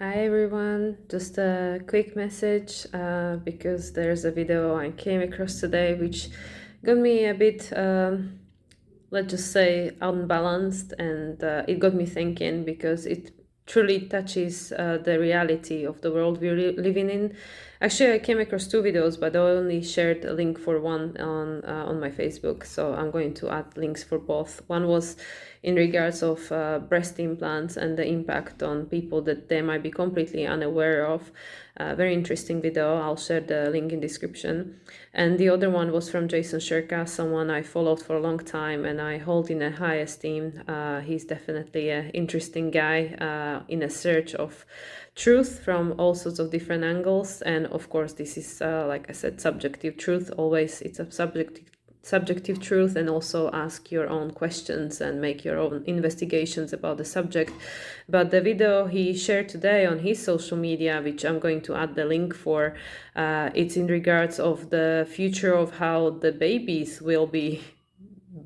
Hi everyone, just a quick message because there's a video I came across today which got me a bit, let's just say, unbalanced, and it got me thinking because it truly touches the reality of the world we're living in. Actually, I came across two videos, but I only shared a link for one on my Facebook, so I'm going to add links for both. One was in regards of breast implants and the impact on people that they might be completely unaware of. Very interesting video. I'll share the link in description. And the other one was from Jason Shurka, someone I followed for a long time and I hold in a high esteem. He's definitely an interesting guy in a search of truth from all sorts of different angles. And of course, this is, like I said, subjective truth. Always, it's a subjective truth, and also ask your own questions and make your own investigations about the subject. But the video he shared today on his social media, which I'm going to add the link for, it's in regards of the future of how the babies will be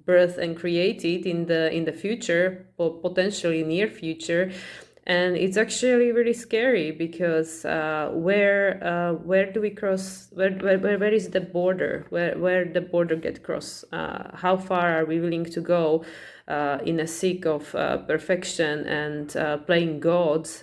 birthed and created in the future, or potentially near future. And it's actually really scary because where do we cross, where is the border, where the border get crossed, how far are we willing to go in a seek of perfection and playing gods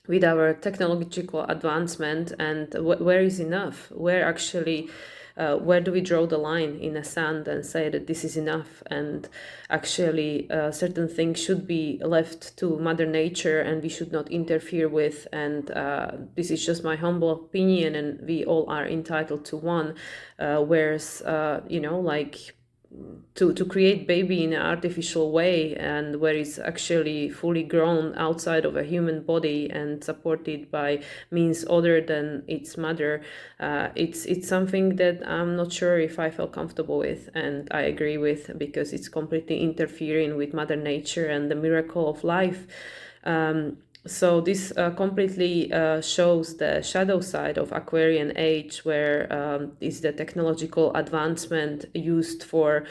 with our technological advancement, and where is enough, where do we draw the line in the sand and say that this is enough, and actually certain things should be left to Mother Nature and we should not interfere with. And this is just my humble opinion, and we all are entitled to one. Whereas, like, to create baby in an artificial way, and where it's actually fully grown outside of a human body and supported by means other than its mother, it's something that I'm not sure if I feel comfortable with, and I agree with, because it's completely interfering with Mother Nature and the miracle of life. So this completely shows the shadow side of Aquarian age, where is the technological advancement used for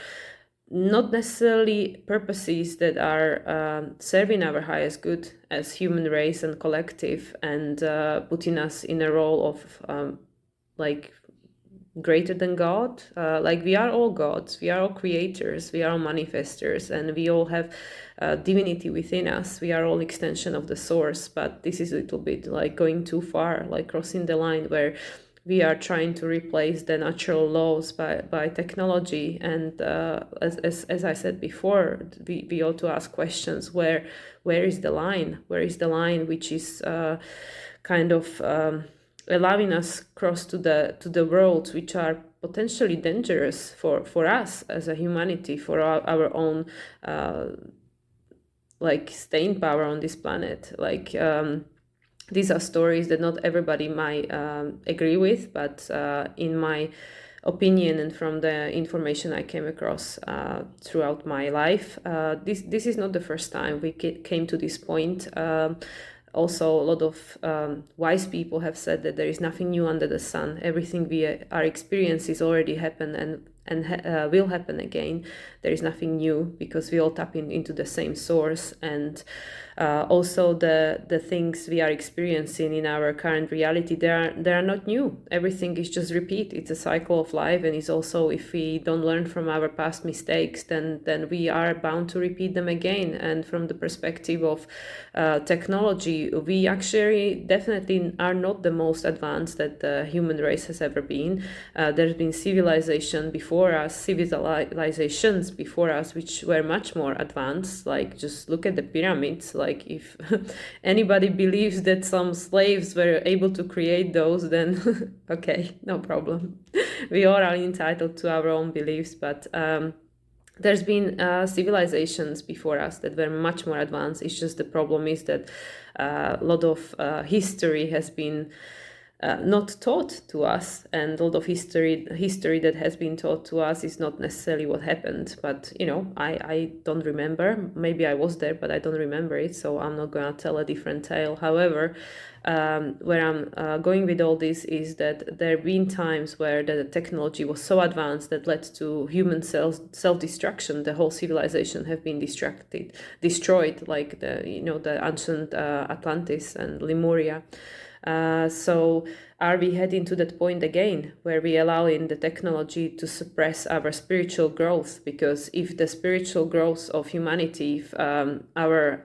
not necessarily purposes that are serving our highest good as human race and collective, and putting us in a role of like greater than God. Like, we are all gods, we are all creators, we are all manifestors, and we all have divinity within us. We are all extension of the source. But this is a little bit like going too far, like crossing the line where we are trying to replace the natural laws by technology. And as I said before, we ought to ask questions: where is the line? Where is the line which is kind of allowing us cross to the worlds which are potentially dangerous for us as a humanity, for our own like staying power on this planet. Like, these are stories that not everybody might agree with, but in my opinion and from the information I came across throughout my life, this is not the first time we came to this point. Also, a lot of wise people have said that there is nothing new under the sun. Everything we are experiencing is already happened and will happen again. There is nothing new, because we all tap into the same source. And also the things we are experiencing in our current reality, they are not new. Everything is just repeat. It's a cycle of life, and it's also, if we don't learn from our past mistakes, then we are bound to repeat them again. And from the perspective of technology, we actually definitely are not the most advanced that the human race has ever been. There's been civilizations before us which were much more advanced. Like, just look at the pyramids. Like, if anybody believes that some slaves were able to create those, then okay, no problem. We all are entitled to our own beliefs, but there's been civilizations before us that were much more advanced. It's just the problem is that a lot of history has been not taught to us, and a lot of history that has been taught to us is not necessarily what happened. But I don't remember. Maybe I was there, but I don't remember it, so I'm not gonna tell a different tale. However, where I'm going with all this is that there have been times where the technology was so advanced that led to human self-destruction. The whole civilization have been destroyed, like the ancient Atlantis and Lemuria. So are we heading to that point again where we allowing the technology to suppress our spiritual growth? Because if the spiritual growth of humanity, if our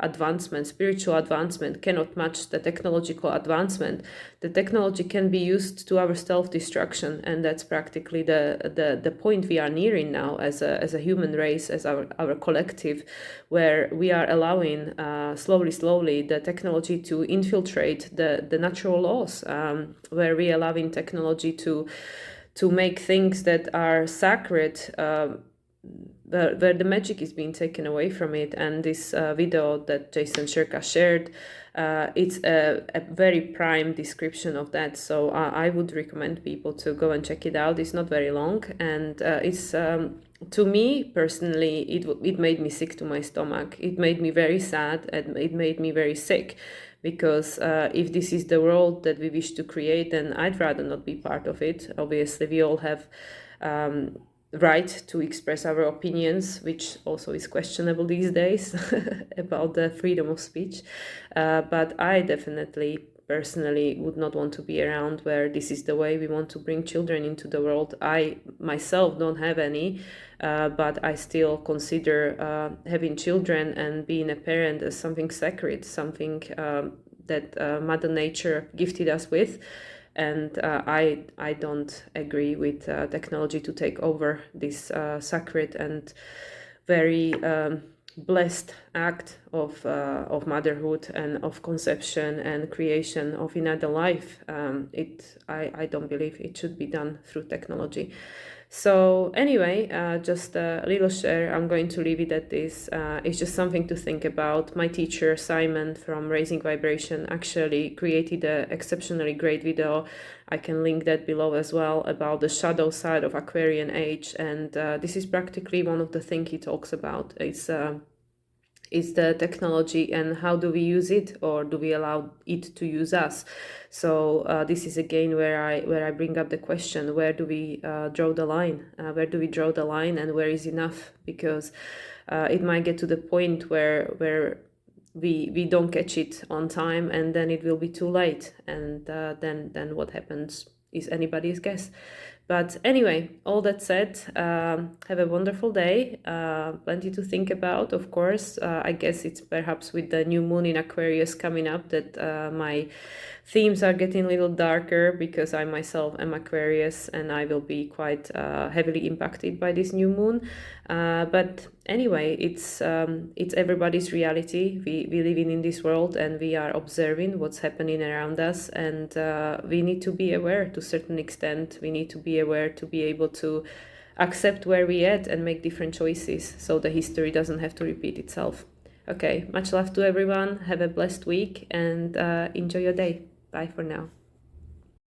spiritual advancement cannot match the technological advancement, the technology can be used to our self-destruction, and that's practically the point we are nearing now as a human race, as our collective, where we are allowing slowly the technology to infiltrate the natural laws, where we are allowing technology to make things that are sacred, where the magic is being taken away from it. And this video that Jason Shurka shared, it's a very prime description of that. So I would recommend people to go and check it out. It's not very long, and it's to me personally, it made me sick to my stomach. It made me very sad, and it made me very sick, because if this is the world that we wish to create, then I'd rather not be part of it. Obviously, we all have right to express our opinions, which also is questionable these days about the freedom of speech. But I definitely personally would not want to be around where this is the way we want to bring children into the world. I myself don't have any, but I still consider having children and being a parent as something sacred, something that Mother Nature gifted us with. And I don't agree with technology to take over this sacred and very blessed act of motherhood and of conception and creation of another life. I don't believe it should be done through technology. So anyway, just a little share. I'm going to leave it at this. It's just something to think about. My teacher, Simon from Raising Vibration, actually created an exceptionally great video. I can link that below as well, about the shadow side of Aquarian age. And this is practically one of the things he talks about. Is the technology, and how do we use it, or do we allow it to use us? So this is again where I bring up the question: where do we draw the line? Where do we draw the line, and where is enough? Because it might get to the point where we don't catch it on time, and then it will be too late, and then what happens is anybody's guess. But anyway, all that said, have a wonderful day. Plenty to think about, of course. I guess it's perhaps with the new moon in Aquarius coming up that my themes are getting a little darker, because I myself am Aquarius and I will be quite heavily impacted by this new moon. But anyway, it's everybody's reality. We live in this world, and we are observing what's happening around us, and we need to be aware to a certain extent. We need to be aware to be able to accept where we at and make different choices, so the history doesn't have to repeat itself. Okay, much love to everyone. Have a blessed week, and enjoy your day. Bye for now.